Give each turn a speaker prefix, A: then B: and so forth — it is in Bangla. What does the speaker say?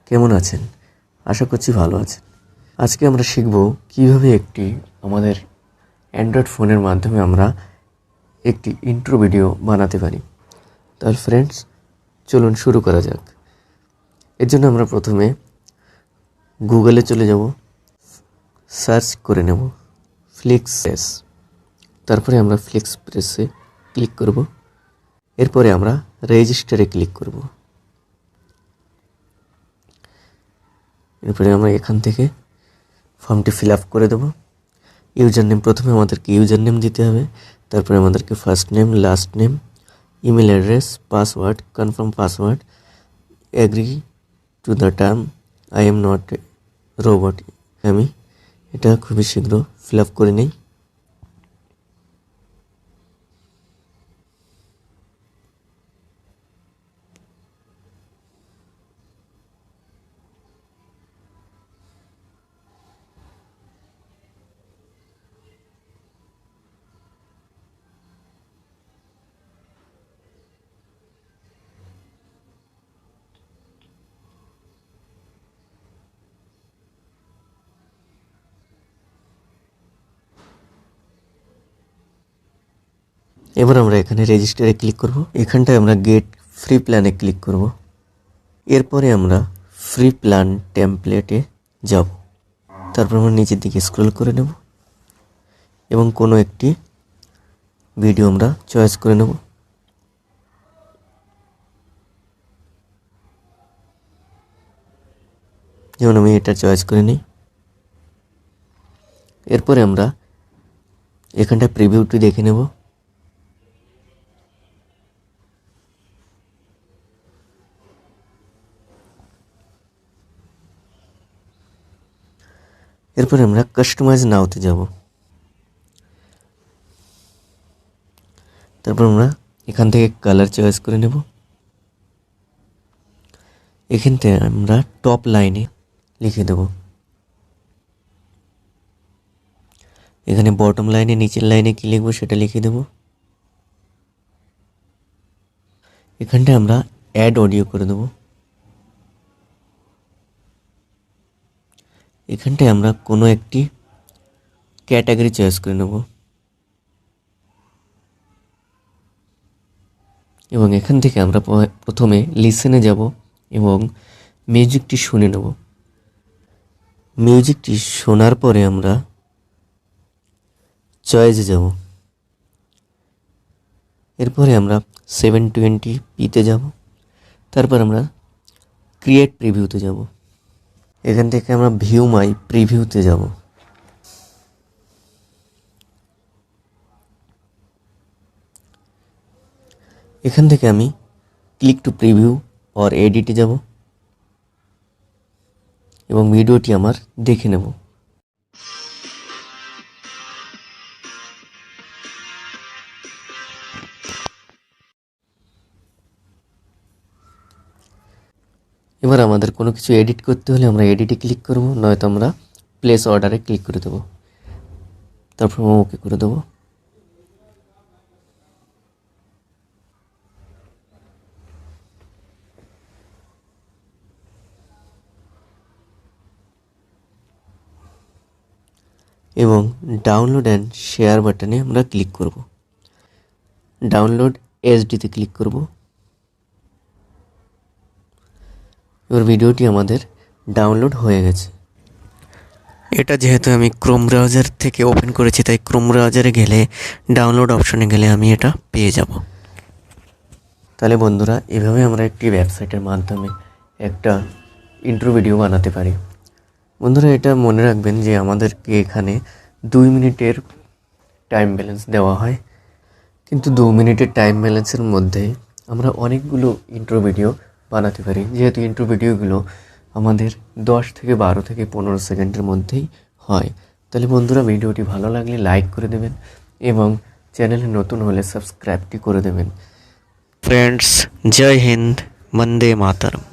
A: কেমন আছেন? আশা করছি ভালো আছেন। আজকে আমরা শিখব কিভাবে একটি আমাদের অ্যান্ড্রয়েড ফোনের মাধ্যমে আমরা একটি ইন্ট্রো ভিডিও বানাতে পারি। তাহলে ফ্রেন্ডস, চলুন শুরু করা যাক। এর জন্য আমরা প্রথমে গুগলে চলে যাব, সার্চ করে নেব ফ্লিক্সপ্রেস। তারপরে আমরা ফ্লিক্সপ্রেসে ক্লিক করব। এরপরে আমরা রেজিস্টারে ক্লিক করব। এরপরে আমরা এখান থেকে ফর্মটি ফিল আপ করে দেবো। ইউজার নেম, প্রথমে আমাদেরকে ইউজার নেম দিতে হবে, তারপরে আমাদেরকে first name, last name, email address, password, confirm password, agree to the term, I am not robot. আমি এটা খুবই শীঘ্র ফিল আপ করে নিই। এবার আমরা এখানে রেজিস্টারে ক্লিক করব। এখানটায় আমরা গেট ফ্রি প্ল্যানে ক্লিক করব। এরপরে আমরা ফ্রি প্ল্যান টেমপ্লেটে যাব। তারপর আমরা নিচের দিকে স্ক্রল করে নেব এবং কোনো একটি ভিডিও আমরা চয়েস করে নেব। যেমন আমি এটা চয়েস করে নিই। এরপরে আমরা এখানটা প্রিভিউটি দেখে নেব। এরপরে আমরা কাস্টমাইজ নাওতে যাব। তারপর আমরা এখান থেকে কালার চয়েস করে নেব। এখান থেকে আমরা টপ লাইনে লিখে দেব। এখানে বটম লাইনে, নিচের লাইনে কি লিখবো সেটা লিখে দেব। এখানটায় আমরা অ্যাড অডিও করে দেব। এখানটায় আমরা কোনো একটি ক্যাটাগরি চয়েস করে নেব এবং এখান থেকে আমরা প্রথমে লিসেনে যাব এবং মিউজিকটি শুনে নেব। মিউজিকটি শোনার পরে আমরা চয়েসে যাব। এরপরে আমরা 720pতে যাব। তারপর আমরা ক্রিয়েট প্রিভিউতে যাব। এখান থেকে আমরা ভিউ মাই প্রিভিউতে যাব। এখান থেকে আমি ক্লিক টু প্রিভিউ অর এডিটে যাব এবং ভিডিওটি আমার দেখে নেব। এবার আমাদের কোনো কিছু এডিট করতে হলে আমরা এডিটে ক্লিক করব, নয়তো আমরা প্লেস অর্ডারে ক্লিক করে দেব। তারপর ওকে করে দেব। এবং ডাউনলোড অ্যান্ড শেয়ার বাটনে আমরা ক্লিক করব। ডাউনলোড এইচডিতে ক্লিক করব। এবার ভিডিওটি আমাদের ডাউনলোড হয়ে গেছে। এটা যেহেতু আমি ক্রোম ব্রাউজার থেকে ওপেন করেছি, তাই ক্রোম ব্রাউজারে গেলে ডাউনলোড অপশনে গেলে আমি এটা পেয়ে যাব। তাহলে বন্ধুরা, এভাবে আমরা একটি ওয়েবসাইটের মাধ্যমে একটা ইন্ট্রো ভিডিও বানাতে পারি। বন্ধুরা, এটা মনে রাখবেন যে আমাদেরকে এখানে 2 মিনিটের টাইম ব্যালেন্স দেওয়া হয়, কিন্তু 2 মিনিটের টাইম ব্যালেন্সের মধ্যে আমরা অনেকগুলো ইন্ট্রো ভিডিও বানাতে পারি, যেহেতু ইন্ট্রো ভিডিওগুলো আমাদের 10 থেকে 12 থেকে 15 সেকেন্ডের মধ্যেই হয়। তাহলে বন্ধুরা, ভিডিওটি ভালো লাগলে লাইক করে দেবেন এবং চ্যানেলে নতুন হলে সাবস্ক্রাইবটি করে দেবেন। ফ্রেন্ডস, জয় হিন্দ, বন্দে মাতরম।